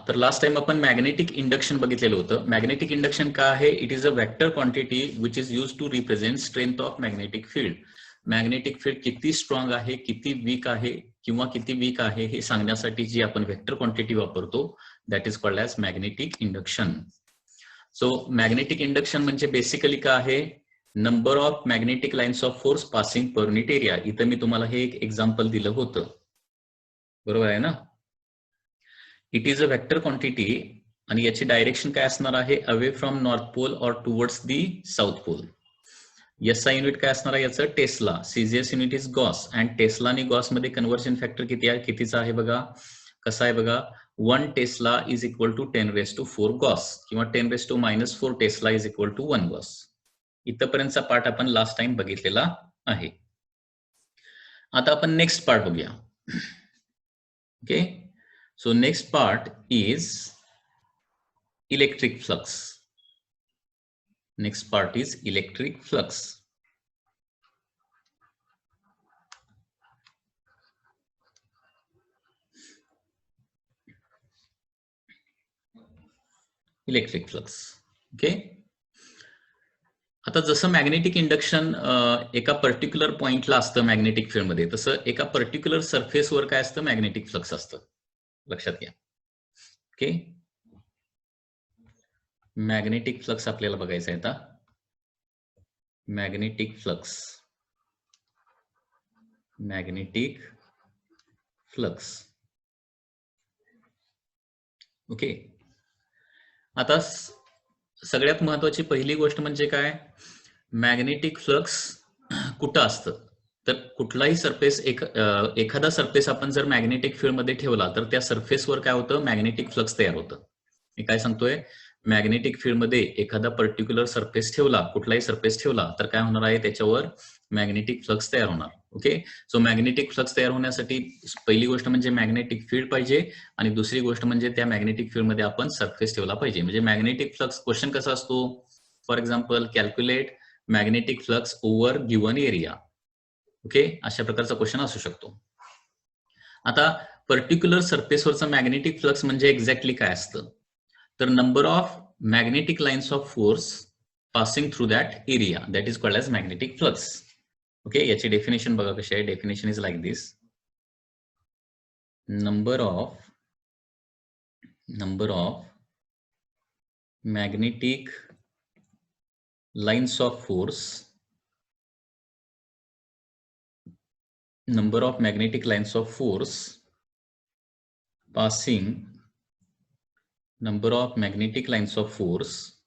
तर last time आपण magnetic induction बघितलेलं होतं. मॅग्नेटिक इंडक्शन काय आहे? It is a vector quantity which is use to represent strength of magnetic field. Magnetic field किती strong आहे, किती वीक आहे किंवा किती वीक आहे हे सांगण्यासाठी जी आपण वेक्टर क्वांटिटी वापरतो that is called as magnetic induction. So magnetic induction म्हणजे बेसिकली काय आहे? Number of magnetic lines of force passing per unit area. इथं मी तुम्हाला हे एक एक्झाम्पल दिलं होतं, बरोबर आहे ना? It is a vector quantity आणि याची डायरेक्शन काय असणार आहे? अवे फ्रॉम नॉर्थ पोल और towards the south pole. SI unit काय असणार आहे याचं? Tesla. CGS unit is gauss. And tesla आणि गॉस मध्ये कन्व्हर्जन फॅक्टर किती आहे? कितीचा आहे बघा, कसा आहे बघा. 1 tesla is equal to 10⁻⁴ gauss किंवा 10⁻⁻⁴ tesla is equal to 1 gauss. इथपर्यंतचा पार्ट आपण लास्ट टाइम बघितलेला आहे. आता आपण नेक्स्ट पार्ट बघूया. Okay, so next part is electric flux. Next part is electric flux. Electric flux. Okay. आता जसं मॅग्नेटिक इंडक्शन एका पर्टिक्युलर पॉइंटला असतं मॅग्नेटिक फील्ड मध्ये, तसं एका पर्टिक्युलर सरफेसवर काय असतं? मॅग्नेटिक फ्लक्स असतं. लक्षात घ्या. ओके, मॅग्नेटिक फ्लक्स आपल्याला बघायचं आहे आता. Magnetic flux, magnetic flux. Okay, आता सगळ्यात महत्वाची पहिली गोष्ट म्हणजे काय? मॅग्नेटिक फ्लक्स कुठं असतं? तर कुठलाही सरफेस, एखादा सरफेस आपण जर मॅग्नेटिक फील्ड मध्ये ठेवला तर त्या सरफेसवर काय होतं? मॅग्नेटिक फ्लक्स तयार होतं. मी काय सांगतोय? मॅग्नेटिक फील्ड मध्ये एखादा पर्टिक्युलर सरफेस ठेवला, कुठलाही सरफेस ठेवला तर काय होणार आहे? त्याच्यावर मॅग्नेटिक फ्लक्स तयार होणार. ओके, सो मॅग्नेटिक फ्लक्स तयार होण्यासाठी पहिली गोष्ट म्हणजे मॅग्नेटिक फील्ड पाहिजे आणि दुसरी गोष्ट म्हणजे त्या मॅग्नेटिक फील्ड मध्ये आपण सरफेस ठेवला पाहिजे. म्हणजे मॅग्नेटिक फ्लक्स क्वेश्चन कसा असतो? For example, calculate magnetic flux over given area. Okay, अशा प्रकारचा क्वेश्चन असू शकतो. आता पर्टिक्युलर सरफेसवरचा मॅग्नेटिक फ्लक्स म्हणजे एक्झॅक्टली काय असतं? तर number of magnetic lines of force passing through that area that is called as magnetic flux. Okay, याची डेफिनेशन बघा कशी आहे. Definition is like this. number of magnetic lines of force, number of magnetic lines of force passing, number of magnetic lines of force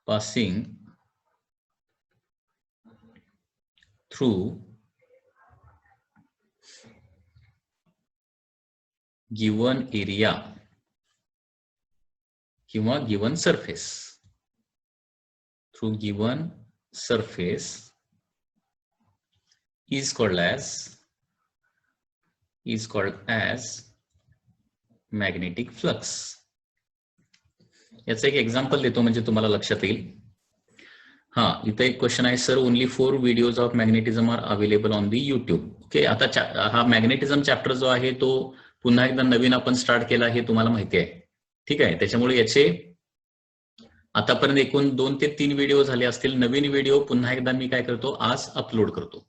passing through given area किंवा given surface, through given surface is called as magnetic flux. याचं एक example देतो म्हणजे तुम्हाला लक्षात येईल. इथे एक क्वेश्चन आहे, sir only 4 videos of magnetism are available on the YouTube. Okay, आता हा मॅग्नेटिझम चॅप्टर जो आहे तो पुन्हा एकदा नवीन आपण स्टार्ट केला हे तुम्हाला माहिती आहे. ठीक आहे, त्याच्यामुळे याचे आतापर्यंत एकूण 2 ते 3 व्हिडिओ झाले असतील. नवीन व्हिडिओ पुन्हा एकदा मी काय करतो, आज अपलोड करतो.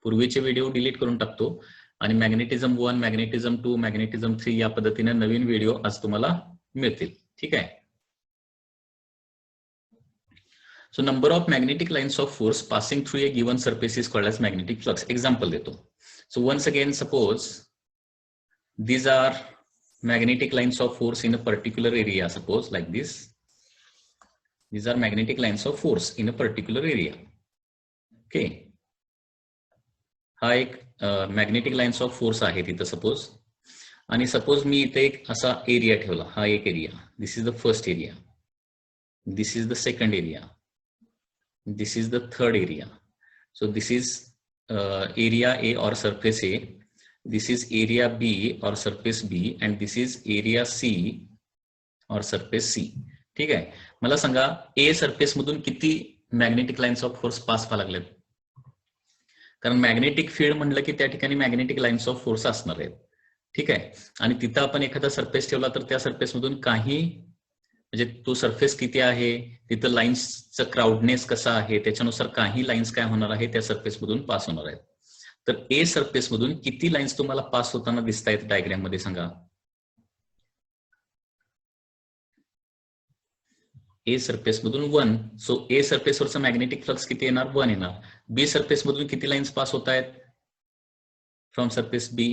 पूर्वीचे व्हिडिओ डिलीट करून टाकतो आणि मॅग्नेटिझम 1, मॅग्नेटिझम 2, मॅग्नेटिझम 3 या पद्धतीने नवीन व्हिडिओ आज तुम्हाला मिळतील. ठीक आहे. So number of magnetic lines of force passing through a given surface is called as magnetic flux. Example देतो. So once again, suppose these are magnetic lines of force in a particular area. Suppose like this. These are magnetic lines of force in a particular area. Okay. हा एक magnetic lines of force आहे तिथं suppose. आणि suppose मी इथे एक असा area ठेवला. हा एक area. This is the first area. This is the second area. This is the third area. So this is area A or surface A. This is area B or surface B and this is area C or surface C. ठीक आहे, मला सांगा A surface मधून किती magnetic lines of force pass व्हायला लागलेत? कारण magnetic field म्हणलं की त्या ठिकाणी मॅग्नेटिक लाईन्स ऑफ फोर्स असणार आहेत. ठीक आहे. आणि तिथं आपण एखादा सरफेस ठेवला तर त्या सरफेस मधून काही म्हणजे तो सरफेस किती आहे, तिथं लाईन्सचं क्राऊडनेस कसा आहे, त्याच्यानुसार काही लाईन्स काय होणार आहे त्या सरफेस मधून पास होणार आहेत. तर ए सरफेस मधून किती लाईन्स तुम्हाला पास होताना दिसत आहेत डायग्राम मध्ये सांगा. ए सरफेस मधून 1. सो ए सरफेस वरचा मॅग्नेटिक फ्लक्स किती येणार, 1 येणार. बी सरफेस मधून किती लाईन्स पास होत आहेत from surface B,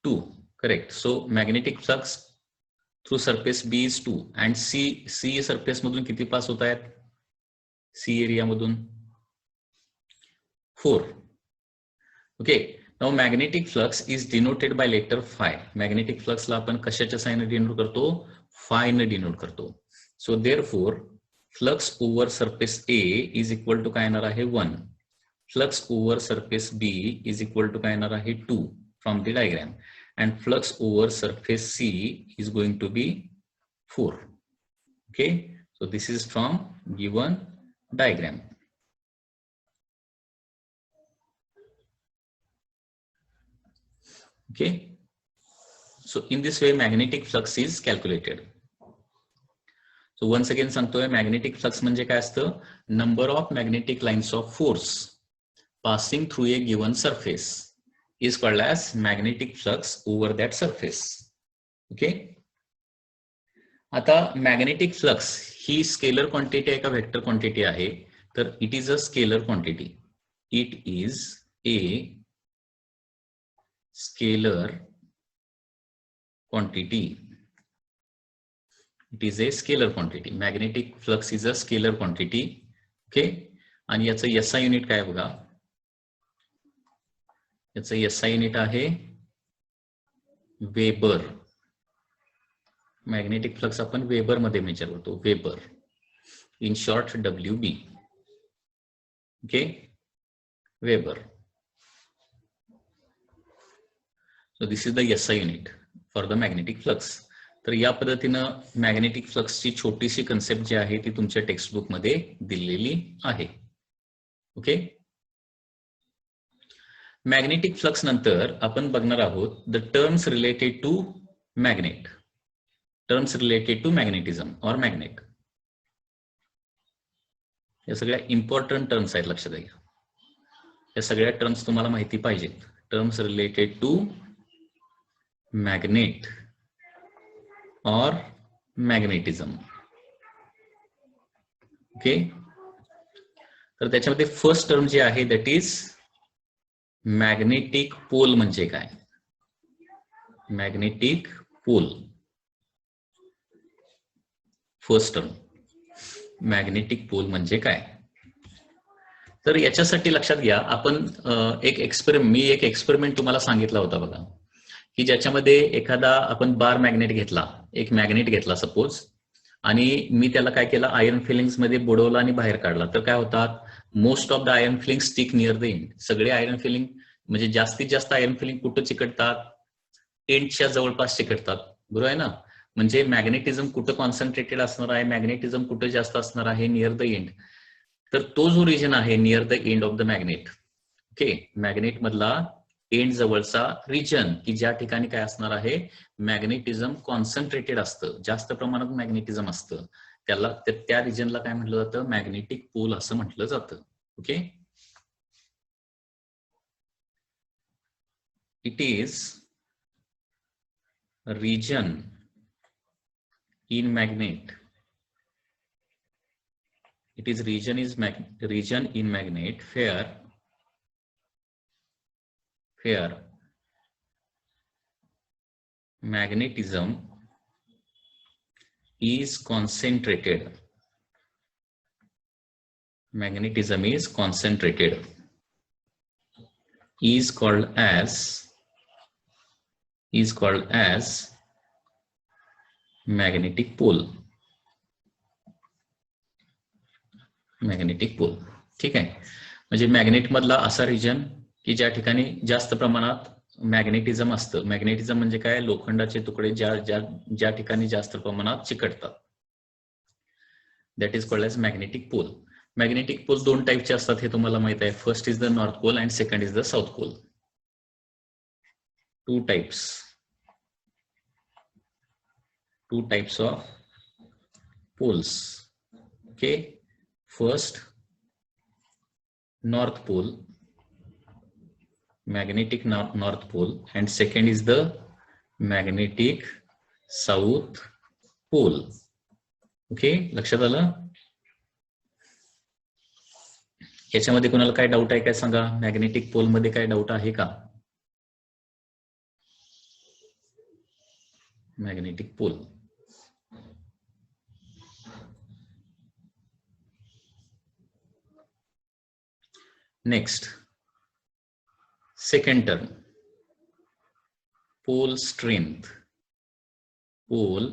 2. Correct. So magnetic flux through surface B is 2 and C surface मधून किती पास होत आहेत, C एरिया मधून 4. Okay. Now magnetic flux is denoted by letter phi. Magnetic flux ला आपण कशाच्या साइनने डिनोट करतो, phi ने डिनोट करतो. So therefore flux over surface A is equal to काय येणार आहे 1. Flux over surface B is equal to काय येणार आहे 2 from the diagram. And flux over surface C is going to be 4. Okay, so this is from given diagram. Okay, so in this way magnetic flux is calculated. So once again सांगतोय magnetic flux म्हणजे काय असतं, number of magnetic lines of force passing through a given surface is called as magnetic flux over that surface. Okay. आता magnetic flux ही scalar quantity आहे का vector quantity आहे, तर it is a scalar quantity. It is a scalar quantity. It is a scalar quantity. Magnetic flux is a scalar quantity. Okay. आणि याचं SI unit काय बघा, याचं एसआय युनिट आहे वेबर. मॅग्नेटिक फ्लक्स आपण weber मध्ये मेजर करतो, weber, in short WB. Okay, weber. So this is the SI unit for the magnetic flux. तर या पद्धतीनं मॅग्नेटिक फ्लक्सची छोटीशी कन्सेप्ट जी आहे ती तुमच्या टेक्स्टबुक मध्ये दिलेली आहे. ओके. मॅग्नेटिक फ्लक्स नंतर आपण बघणार आहोत the terms related to magnet. Terms related to magnetism और मॅग्नेट. या सगळ्या इम्पॉर्टंट टर्म्स आहेत, लक्षात घ्या. या सगळ्या टर्म्स तुम्हाला माहिती पाहिजेत. टर्म्स रिलेटेड टू मॅग्नेट और मॅग्नेटिझम. ओके. तर त्याच्यामध्ये फर्स्ट टर्म जी आहे दॅट इज मॅग्नेटिक पोल. म्हणजे काय magnetic pole? First term magnetic pole म्हणजे काय? तर याच्यासाठी लक्षात घ्या, आपण मी एक एक्सपेरिमेंट तुम्हाला सांगितला होता बघा, की ज्याच्यामध्ये एखादा आपण बार मॅग्नेट घेतला, एक मॅग्नेट घेतला सपोज, आणि मी त्याला काय केलं, आयर्न फिलिंग्स मध्ये बुडवला आणि बाहेर काढला. तर काय होतात, most of the iron filing stick near the end. सगळे आयर्न फिलिंग म्हणजे जास्तीत जास्त आयर्न फिलिंग कुठं चिकटतात, एंडच्या जवळपास चिकटतात. बरोबर आहे ना. म्हणजे मॅग्नेटिझम कुठं कॉन्सन्ट्रेटेड असणार आहे, मॅग्नेटिझम कुठं जास्त असणार आहे, नियर द एंड. तर तो जो रिजन आहे near the end of the magnet, okay, magnet मधला एंड जवळचा रिजन, की ज्या ठिकाणी काय असणार आहे, मॅग्नेटिझम कॉन्सन्ट्रेटेड असतं, जास्त प्रमाणात मॅग्नेटिझम असतं, त्याला त्या रिजनला काय म्हटलं जातं, मॅग्नेटिक पोल असं म्हटलं जातं. Okay. It is region in magnet. It is region in magnet where magnetism is concentrated. Magnetism is concentrated. Is called as magnetic pole. Magnetic pole. ठीक आहे. म्हणजे मॅग्नेट मधला असा रिजन की ज्या ठिकाणी जास्त प्रमाणात मॅग्नेटिझम असतं. मॅग्नेटिझम म्हणजे काय, लोखंडाचे तुकडे ज्या ठिकाणी जास्त प्रमाणात चिकटतात, that is called as magnetic pole. Magnetic pole दोन टाईपचे असतात हे तुम्हाला माहित आहे. First is the north pole and second is the south pole. Two types of poles. Okay, first north pole, magnetic north pole, and second is the magnetic south pole. Okay, लक्षात आलं? याच्यामध्ये कोणाला काय डाऊट आहे काय सांगा? Magnetic pole मध्ये काय डाऊट आहे का? Magnetic pole. Next, second term, pole strength. Pole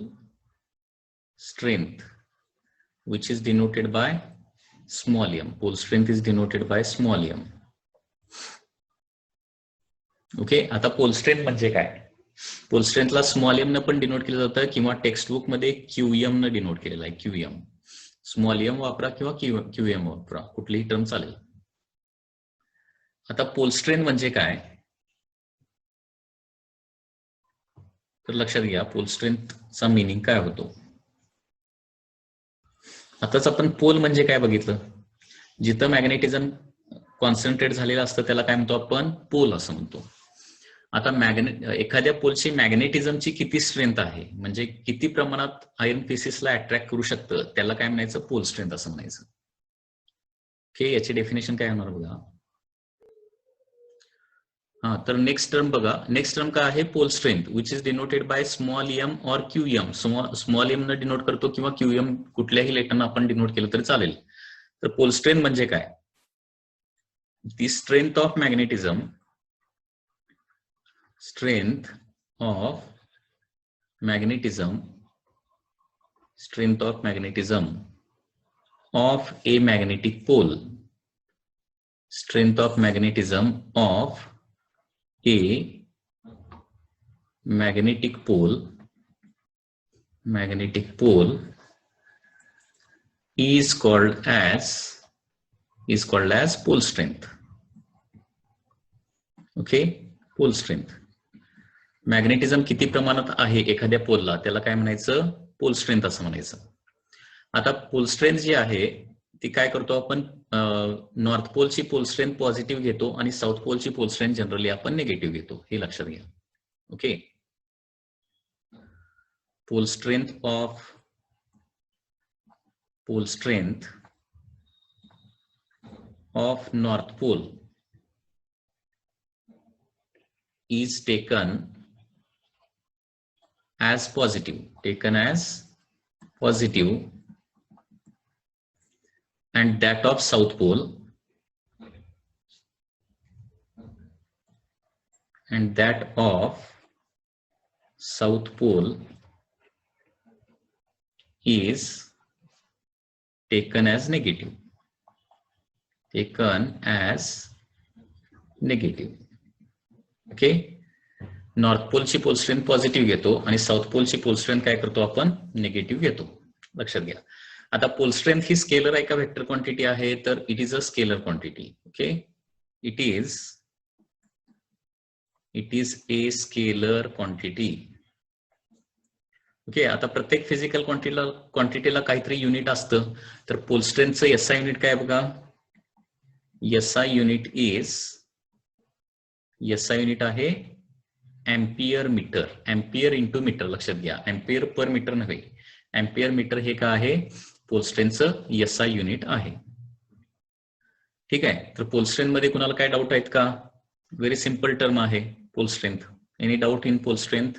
strength, which is denoted by small m. Pole strength is denoted by small m. Okay, आता पोल स्ट्रेंथ म्हणजे काय? पोल स्ट्रेंथला स्मॉल एम न पण denote केलं जातं किंवा टेक्स्ट बुक मध्ये QM न डिनोट केलेलं आहे. क्यूएम, स्मॉल एम वापरा किंवा क्यूएम वापरा, कुठलीही टर्म चालेल. आता पोल स्ट्रेंथ म्हणजे काय तर लक्षात घ्या, पोल स्ट्रेंथचा मीनिंग काय होतो. आताच आपण पोल म्हणजे काय बघितलं, जिथं मॅग्नेटिझम कॉन्सन्ट्रेट झालेलं असतं त्याला काय म्हणतो आपण? पोल असं म्हणतो. आता एखाद्या पोलची मॅग्नेटिझमची किती स्ट्रेंथ आहे, म्हणजे किती प्रमाणात आयर्न पीसेसला अट्रॅक्ट करू शकतं, त्याला काय म्हणायचं? पोल स्ट्रेंथ असं म्हणायचं. ओके, याची डेफिनेशन काय होणार बघा. हा, तर नेक्स्ट टर्म बघा. नेक्स्ट टर्म काय आहे? Pole strength which is denoted by small M और क्यूएम. स्मॉल एम न डिनोट करतो किंवा क्यूएम कुठल्याही लेटरनं आपण डिनोट केलं तरी चालेल. तर पोल स्ट्रेंथ म्हणजे काय? The strength of magnetism, strength of magnetism of a magnetic pole, strength of magnetism of a magnetic pole is called as pole strength. Okay, pole strength. Magnetism किती प्रमाणात आहे एखाद्या पोलला त्याला काय म्हणायचं? पोल स्ट्रेंथ असं म्हणायचं. आता पोल स्ट्रेंथ जी आहे ती काय करतो आपण? नॉर्थ पोलची पोल स्ट्रेंथ पॉझिटिव्ह घेतो आणि साऊथ पोलची पोल स्ट्रेंथ जनरली आपण निगेटिव्ह घेतो, हे लक्षात घ्या. Okay, pole strength of north pole is taken as positive, and that of south pole is taken as negative. Okay, north पोलची पोल स्ट्रेंथ पॉझिटिव्ह घेतो आणि साऊथ पोलची पोल स्ट्रेंथ काय करतो आपण? निगेटिव्ह घेतो. लक्षात घ्या. आता पोल स्ट्रेंथ ही स्केलर आहे का वेक्टर क्वांटिटी आहे? तर it is a scalar quantity. Okay, it is a scalar quantity. Okay, आता प्रत्येक फिजिकल क्वांटिटीला काहीतरी युनिट असतं. तर पोल स्ट्रेंथचं एसआय युनिट काय बघा? एसआय युनिट आहे ampere metre. Ampere into metre, लक्षात घ्या. एम्पियर पर मीटर नव्हे, एम्पियर मीटर हे काय आहे? पोल स्ट्रेंथचं एसआय युनिट आहे. ठीक आहे, तर पोल स्ट्रेंथ मध्ये कुणाला काय डाऊट आहेत का? व्हेरी सिंपल टर्म आहे pole strength. Any doubt in pole strength?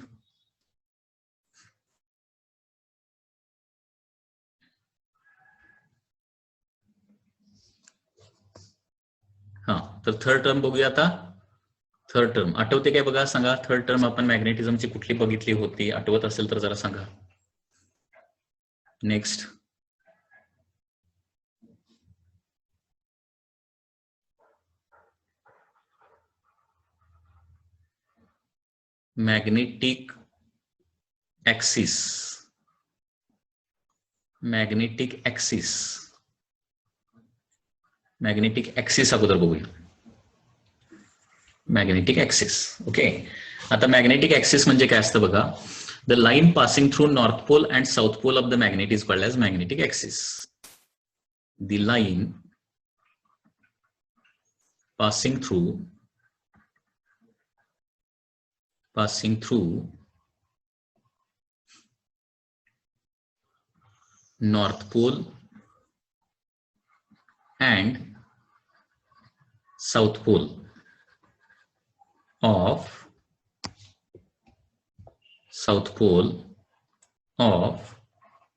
हा, तर थर्ड टर्म बघूया आता. थर्ड टर्म आठवते काय बघा, सांगा. थर्ड टर्म आपण मॅग्नेटिझमची कुठली बघितली होती? आठवत असेल तर जरा सांगा. Next, magnetic axis magnetic axis अगोदर बघूया. Magnetic axis. ओके, आता मॅग्नेटिक ऍक्सिस म्हणजे काय असतं बघा. The line passing through north pole and south pole of the magnet is called as magnetic axis. The line passing through North Pole and South Pole of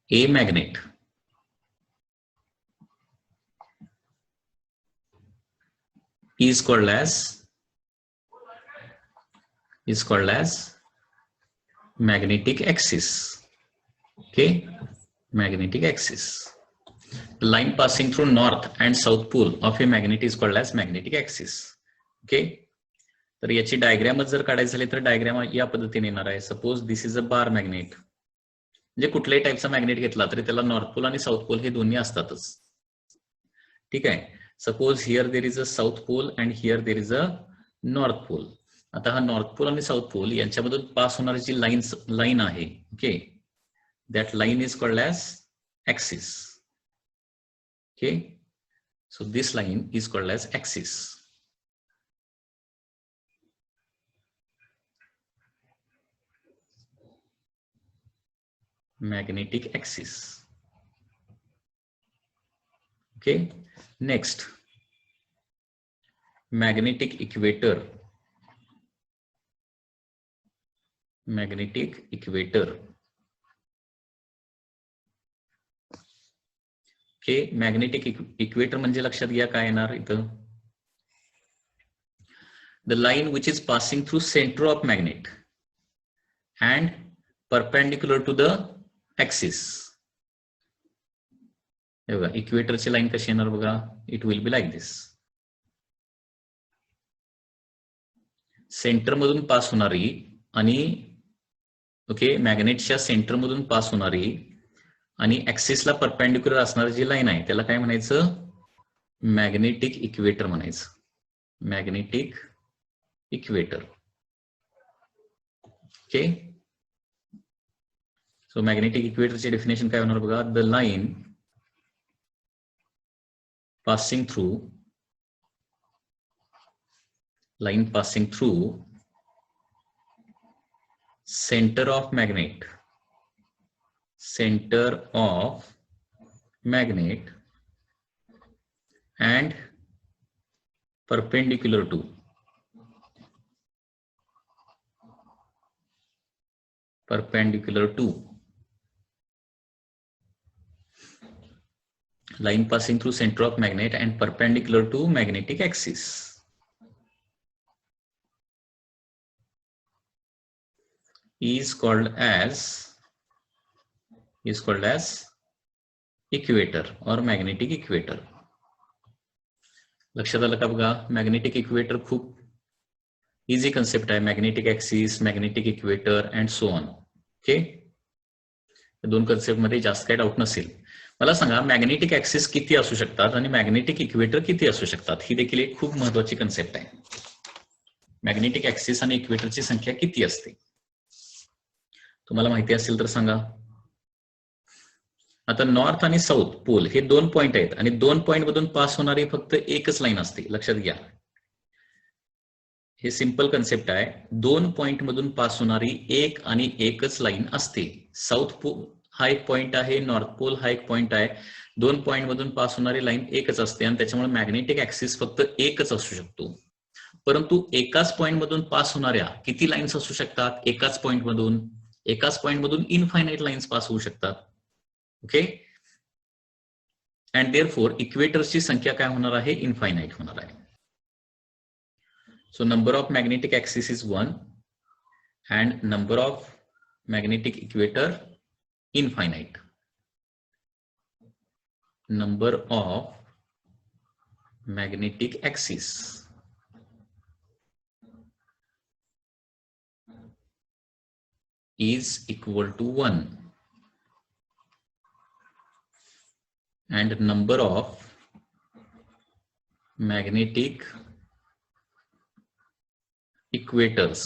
a magnet is called as magnetic axis. Okay, magnetic axis. The line passing through north and south pole of a magnet is called as magnetic axis. Okay, तर याची डायग्रामच जर काढायची झाली तर diagram या पद्धतीने येणार आहे. Suppose this is a bar magnet. म्हणजे कुठल्याही टाईपचा मॅग्नेट घेतला तरी त्याला नॉर्थ पोल आणि साऊथ पोल हे दोन्ही असतातच. ठीक आहे. Suppose here there is a south pole and here there is a north pole. आता हा नॉर्थ पोल आणि साऊथ पोल यांच्यामधून पास होणारी जी लाईन आहे, okay, that line is called as axis. Okay, so this line is called as axis. Magnetic axis. Okay, next, magnetic equator. Magnetic equator. Okay, magnetic equator म्हणजे लक्षात घ्या काय येणार इथं. The line which is passing through center of magnet and perpendicular to the axis. हे बघा इक्वेटरची line कशी येणार बघा. It will be like this. Centre मधून पास होणारी आणि ओके मॅग्नेटच्या सेंटर मधून पास होणारी आणि ऍक्सिसला परपेंडिक्युलर असणारी जी लाईन आहे त्याला काय म्हणायचं, मॅग्नेटिक इक्वेटर म्हणायचं. Magnetic equator. Okay, so magnetic इक्वेटरचे डेफिनेशन काय होणार बघा. The line passing through center of magnet and perpendicular to line passing through center of magnet and perpendicular to magnetic axis is called as equator or magnetic equator. लक्षात आलं का बघा. Magnetic equator खूप easy concept आहे. Magnetic axis, magnetic equator and so on. Okay, दोन concept मध्ये जास्त काही डाऊट नसेल. मला सांगा मॅग्नेटिक ऍक्सिस किती असू शकतात आणि मॅग्नेटिक इक्वेटर किती असू शकतात. ही देखील एक खूप महत्वाची कन्सेप्ट आहे. मॅग्नेटिक ऍक्सिस आणि इक्वेटरची संख्या किती असते तुम्हाला माहिती असेल तर सांगा. आता नॉर्थ आणि साऊथ पोल हे दोन पॉइंट आहेत आणि दोन पॉइंट मधून पास होणारी फक्त एकच लाईन असते. लक्षात घ्या, हे सिंपल कन्सेप्ट आहे. दोन पॉइंट मधून पास होणारी एक आणि एकच लाईन असते. साऊथ पोल हा एक पॉइंट आहे, नॉर्थ पोल हा एक पॉइंट आहे. दोन पॉइंट मधून पास होणारी लाईन एकच असते आणि त्याच्यामुळे मॅग्नेटिक ऍक्सिस फक्त एकच असू शकतो. परंतु एकाच पॉइंट मधून पास होणाऱ्या किती लाईन्स असू शकतात. एकाच पॉइंट मधून इनफायनाइट लाईन्स पास होऊ शकतात. ओके, अँड देअरफॉर इक्वेटर्सची संख्या काय होणार आहे, इनफायनाइट होणार आहे. So number of magnetic axis is 1 and number of magnetic equator infinite. Number of magnetic axis is equal to 1 and number of magnetic equators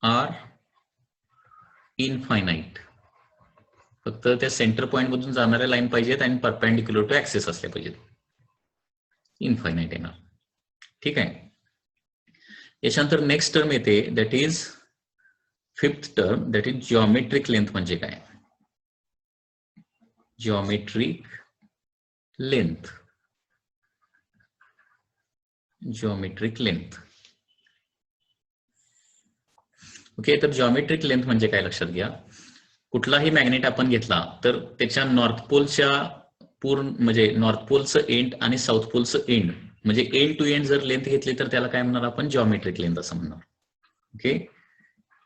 are infinite. फक्त त्या सेंटर पॉइंट मधून जाणाऱ्या लाईन पाहिजेत आणि परपेंडिक्युलर टू ऍक्सिस असल्या पाहिजेत. Infinite येणार. ठीक आहे. याच्यानंतर नेक्स्ट टर्म येते that is fifth term, that is geometric length. म्हणजे काय? Geometric length. Geometric length. Okay. तर जिओमेट्रिक लेंथ म्हणजे काय लक्षात घ्या. कुठलाही मॅग्नेट आपण घेतला तर त्याच्या नॉर्थ पोलच्या पूर्ण म्हणजे नॉर्थ पोलचं एंड आणि साऊथ पोलचं एंड म्हणजे एंड टू एंड जर लेंथ घेतली तर त्याला काय म्हणणार आपण? जिओमेट्रिक लेंथ असं म्हणणार. Okay.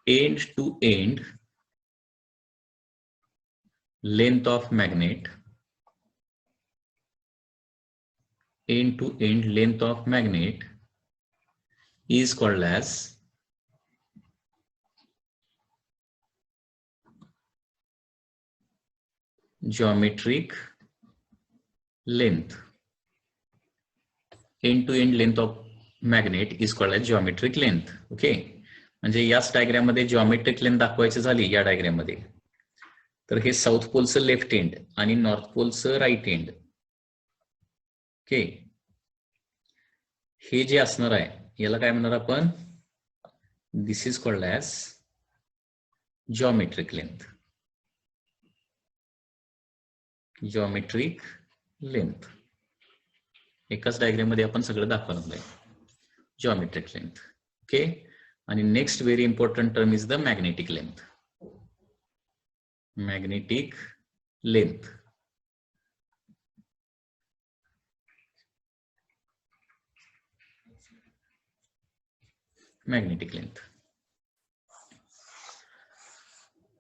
End to end length of magnet, end to end length of magnet is called as geometric length. End to end length of magnet is called as geometric length. Okay. म्हणजे याच diagram मध्ये geometric length दाखवायची झाली या diagram मध्ये तर हे south पोलचं लेफ्ट एंड आणि नॉर्थ पोलचं राईट एंड. ओके. हे जे असणार आहे याला काय म्हणणार आपण? This is called as geometric length. Geometric length. एकाच डायग्राम मध्ये आपण सगळं दाखवणार आहे. Geometric length. ओके. आणि next very important term is the magnetic length. Magnetic length. Magnetic length.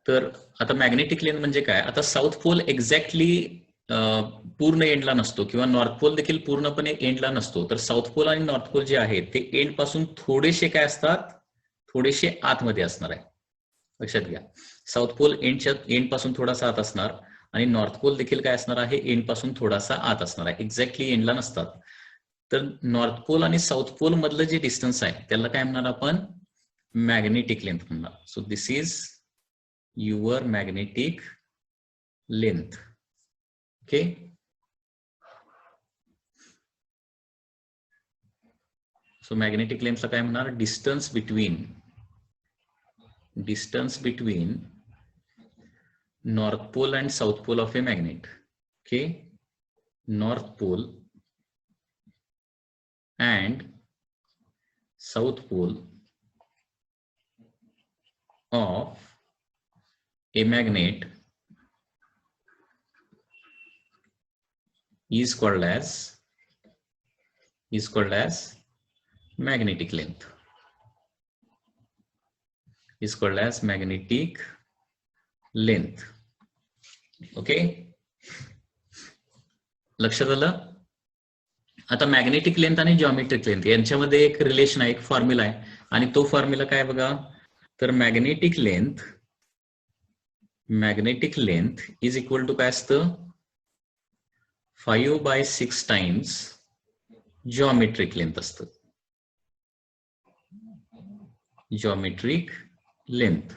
तर आता मॅग्नेटिक लेंथ म्हणजे काय? आता साऊथ पोल एक्झॅक्टली पूर्ण एंडला नसतो किंवा नॉर्थ पोल देखील पूर्णपणे एंडला नसतो. तर साऊथ पोल आणि नॉर्थ पोल जे आहेत ते एंड पासून थोडेसे काय असतात? थोडेसे आतमध्ये असणार आहे. लक्षात घ्या. साऊथ पोल एंडच्या एंड पासून थोडासा आत असणार आणि नॉर्थ पोल देखील काय असणार आहे? एंड पासून थोडासा आत असणार आहे. एक्झॅक्टली एंडला नसतात. तर नॉर्थ पोल आणि साऊथ पोल मधलं जे डिस्टन्स आहे त्याला काय म्हणणार आपण? मॅग्नेटिक लेंथ म्हणणार. So this is your magnetic length. Okay. So magnetic लेंथला काय म्हणणार? Distance between north pole and south pole of a magnet. Okay. North pole and south pole of a magnet is called as magnetic length. Is called as magnetic length. Okay. लक्षात आलं? आता magnetic length आणि geometric length यांच्यामध्ये एक relation आहे, एक formula आहे आणि तो फॉर्म्युला काय बघा. तर magnetic length is equal to काय असतं? 5/6 टाइम्स जिओमेट्रिक लेंथ असतं. Geometric length.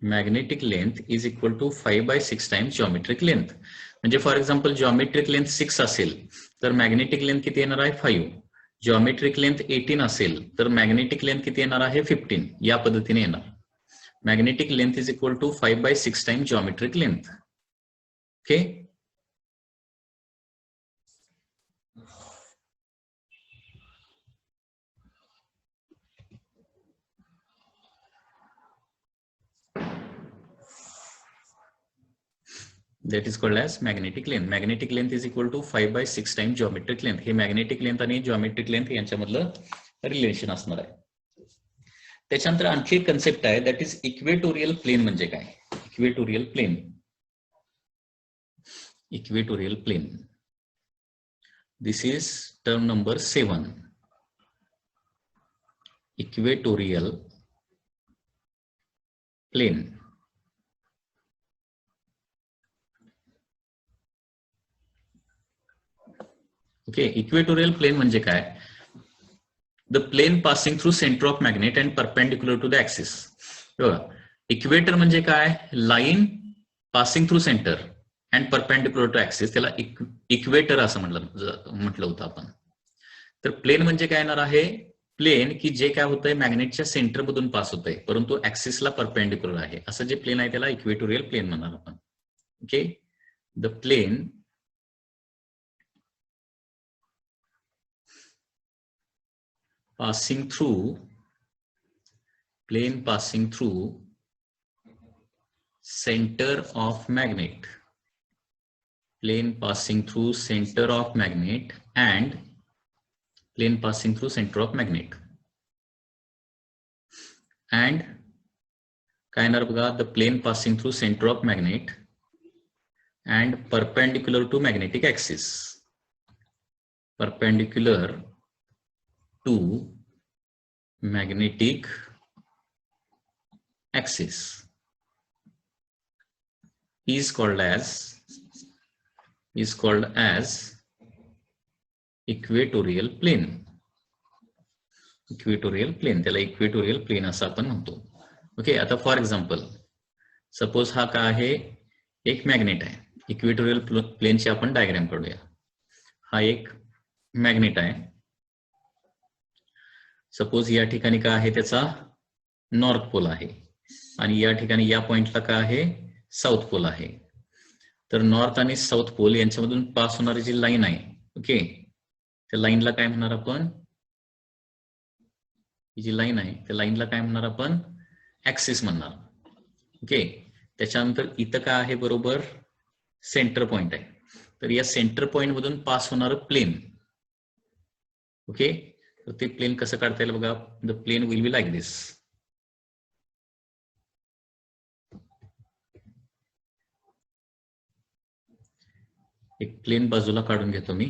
Magnetic length is equal to 5/6 times geometric length. म्हणजे फॉर एक्झाम्पल जिओमेट्रिक लेंथ 6 असेल तर मॅग्नेटिक लेंथ किती येणार आहे? 5. जिओमेट्रिक लेंथ 18 असेल तर मॅग्नेटिक लेंथ किती येणार आहे? 15. या पद्धतीने येणार. Magnetic length is equal to 5/6 times geometric length. Okay. That is called as magnetic length. Magnetic length is equal to 5/6 times geometric length. हे मॅग्नेटिक लेंथ आणि जिओमेट्रिक लेंथ यांच्यामधलं रिलेशन असणार आहे. त्याच्यानंतर आणखी एक कन्सेप्ट आहे दॅट इज इक्वेटोरियल प्लेन. म्हणजे काय? Equatorial plane. Equatorial plane. This is term number 7. Equatorial plane. Okay, equatorial plane म्हणजे काय? The plane passing through center of magnet and perpendicular to the axis. बघा, इक्वेटर म्हणजे काय? Line passing through center and perpendicular to axis, त्याला equator असं म्हटलं होतं आपण. तर प्लेन म्हणजे काय येणार आहे? प्लेन की जे काय होतंय मॅग्नेटच्या सेंटर मधून पास होतंय परंतु ऍक्सिसला परपेंडिक्युलर आहे, असं जे प्लेन आहे त्याला इक्वेटोरियल प्लेन म्हणणार आपण. Okay, the plane passing through center of magnet, plane passing through center of magnet and plane passing through center of magnet and काय येणार बघा? The plane passing through center of magnet and perpendicular to magnetic axis, perpendicular to magnetic axis is called as equatorial plane. Equatorial plane, त्याला equatorial plane असं आपण म्हणतो. Okay, आता for example suppose हा काय आहे? एक मॅग्नेट आहे. इक्वेटोरियल प्लेनची आपण डायग्राम काढूया. हा एक मॅग्नेट आहे. सपोज या ठिकाणी काय आहे? त्याचा नॉर्थ पोल आहे आणि या ठिकाणी या पॉइंटला काय आहे? साऊथ पोल आहे. तर नॉर्थ आणि साऊथ पोल यांच्यामधून पास होणारी जी लाईन आहे, ओके, त्या लाईनला काय म्हणणार आपण? ही जी लाईन आहे त्या लाईनला काय म्हणणार आपण? ऍक्सिस म्हणणार. ओके, त्याच्यानंतर इथं काय आहे? बरोबर सेंटर पॉइंट आहे. तर या सेंटर पॉइंट मधून पास होणार प्लेन. ओके, तर ते प्लेन कसं काढता येईल बघा? The plane will be like this. एक प्लेन बाजूला काढून घेतो मी.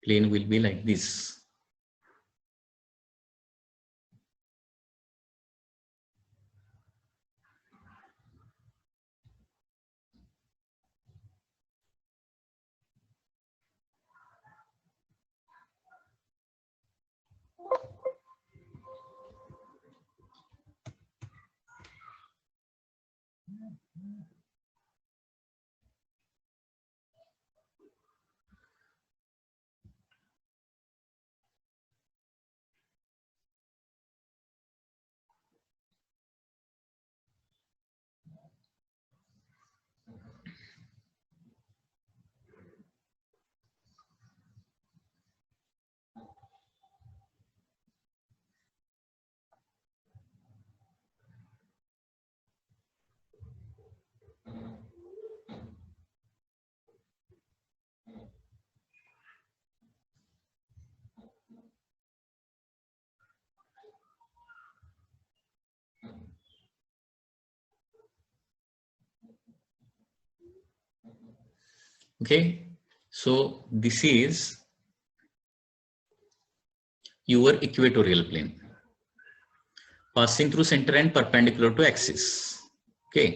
Plane will be like this. Okay, so this is your equatorial plane passing through center and perpendicular to axis. Okay,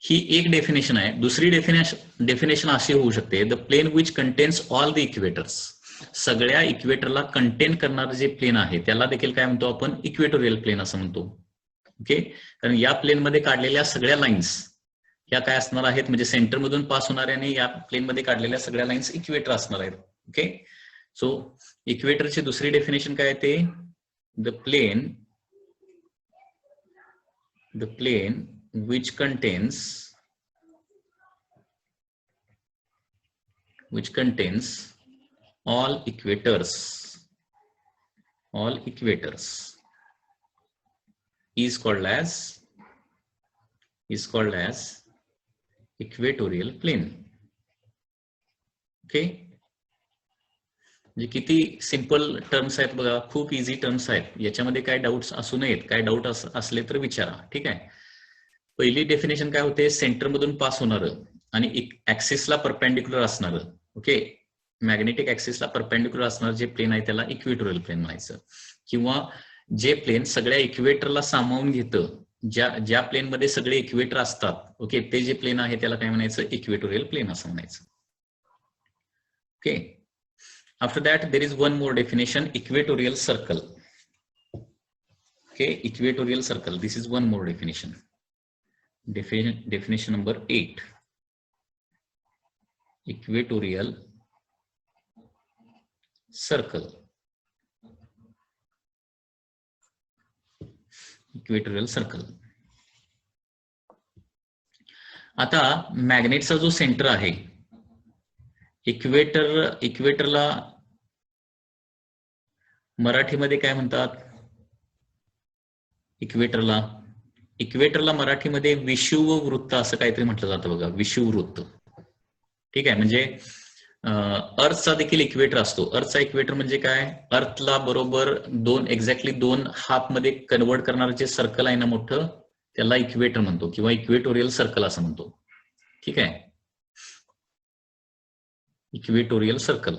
ही एक डेफिनेशन आहे. दुसरी डेफिनेशन अशी होऊ शकते, the plane which contains all the equators. सगळ्या इक्वेटरला कंटेन करणारं जे प्लेन आहे त्याला देखील काय म्हणतो आपण? इक्वेटोरियल प्लेन असं म्हणतो. ओके, कारण या प्लेन मध्ये काढलेल्या सगळ्या लाईन्स ह्या काय असणार आहेत? म्हणजे सेंटर मधून पास होणाऱ्या आणि या प्लेन मध्ये काढलेल्या सगळ्या लाईन्स इक्वेटर असणार आहेत. ओके, सो इक्वेटरची दुसरी डेफिनेशन काय ते? The plane which contains all equators is called as equatorial plane. Okay, म्हणजे किती सिंपल टर्म्स आहेत बघा, खूप इझी टर्म्स आहेत. याच्यामध्ये काय डाऊट्स असू नयेत. काय डाऊट असले तर विचारा. ठीक आहे, पहिली डेफिनेशन काय होते? सेंटर मधून पास होणार आणि ऍक्सिसला परपेंडिक्युलर असणार. ओके, मॅग्नेटिक ऍक्सिसला परपेंडिक्युलर असणार जे प्लेन आहे त्याला इक्वेटोरियल प्लेन म्हणायचं. किंवा जे प्लेन सगळ्या इक्वेटरला सामावून घेतं, ज्या प्लेन मध्ये सगळे इक्वेटर असतात, ओके, ते जे प्लेन आहे त्याला काय म्हणायचं? इक्वेटोरियल प्लेन असं म्हणायचं. Okay. After that, there is one more definition, equatorial circle. Okay, equatorial circle. This is one more definition. Definition number 8. Equatorial circle. Equatorial circle. आता मॅग्नेटचा जो सेंटर आहे, इक्वेटरला मराठीमध्ये काय म्हणतात? इक्वेटरला मराठीमध्ये विषुववृत्त असं काहीतरी म्हटलं जातं बघा, विषुववृत्त. ठीक आहे, म्हणजे अर्थचा देखील इक्वेटर असतो. अर्थचा इक्वेटर म्हणजे काय? अर्थला बरोबर एक्झॅक्टली दोन हाफ मध्ये कन्वर्ट करणारं जे सर्कल आहे ना मोठं, त्याला इक्वेटर म्हणतो किंवा इक्वेटोरियल सर्कल असं म्हणतो. ठीक आहे, equatorial circle.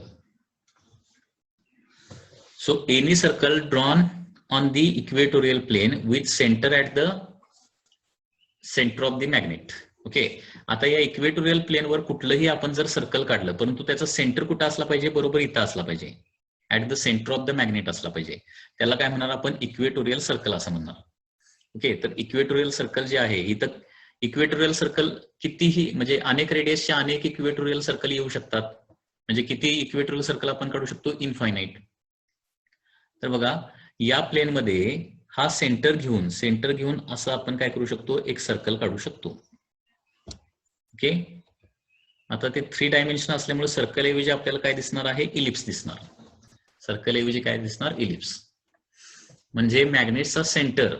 So any circle drawn on the equatorial plane with center at the center of the magnet. Okay, आता या इक्वेटोरियल प्लेनवर कुठलंही आपण जर सर्कल काढलं, परंतु त्याचा सेंटर कुठं असला पाहिजे? बरोबर इथं असला पाहिजे, at the center of the magnet असला पाहिजे. त्याला काय म्हणणार आपण? इक्वेटोरियल सर्कल असं म्हणणार. ओके, तर इक्वेटोरियल सर्कल जे आहे इथं, इक्वेटोरियल सर्कल कितीही म्हणजे अनेक रेडियसच्या अनेक इक्वेटोरियल सर्कल येऊ शकतात. म्हणजे किती इक्वेटोरियल सर्कल आपण काढू शकतो? इनफायनाईट. तर बघा, या प्लेन मध्ये हा सेंटर घेऊन असं आपण काय करू शकतो? एक सर्कल काढू शकतो. ओके, आता ते 3 डायमेन्शन असल्यामुळे सर्कल ऐवजी आपल्याला काय दिसणार आहे? इलिप्स दिसणार. सर्कल ऐवजी काय दिसणार? इलिप्स. म्हणजे मॅग्नेटचा सेंटर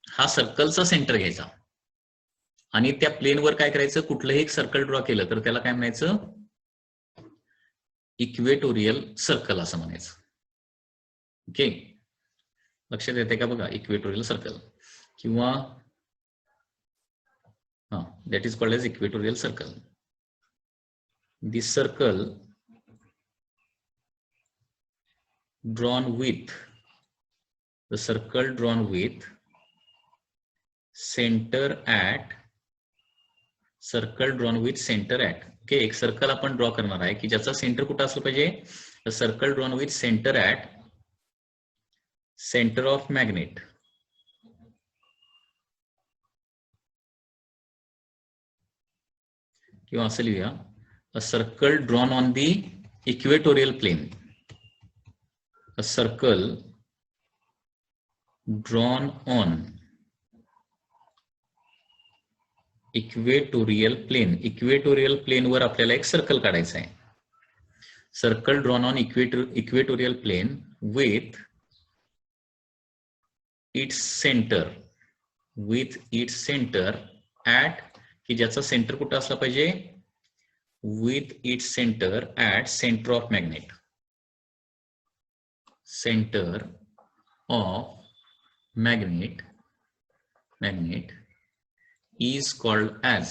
हा सर्कलचा सेंटर घ्यायचा आणि त्या प्लेनवर काय करायचं? कुठलंही एक सर्कल ड्रॉ केलं तर त्याला काय म्हणायचं? इक्वेटोरियल सर्कल असं म्हणायचं. ओके, लक्षात येते का? बघा, इक्वेटोरियल सर्कल किंवा that is called as equatorial circle. This circle drawn with center at okay, एक सर्कल आपण ड्रॉ करणार आहे की ज्याचा सेंटर कुठं असलं पाहिजे? Circle drawn with center at center of magnet. किंवा असं लिहूया, a circle drawn on the equatorial plane. A circle drawn on equatorial plane. Equatorial प्लेन वर आपल्याला एक सर्कल काढायचं आहे. Circle drawn on equatorial plane with its center at, की ज्याचा सेंटर कुठं असला पाहिजे? With its center at center of magnet. Centre of magnet is called as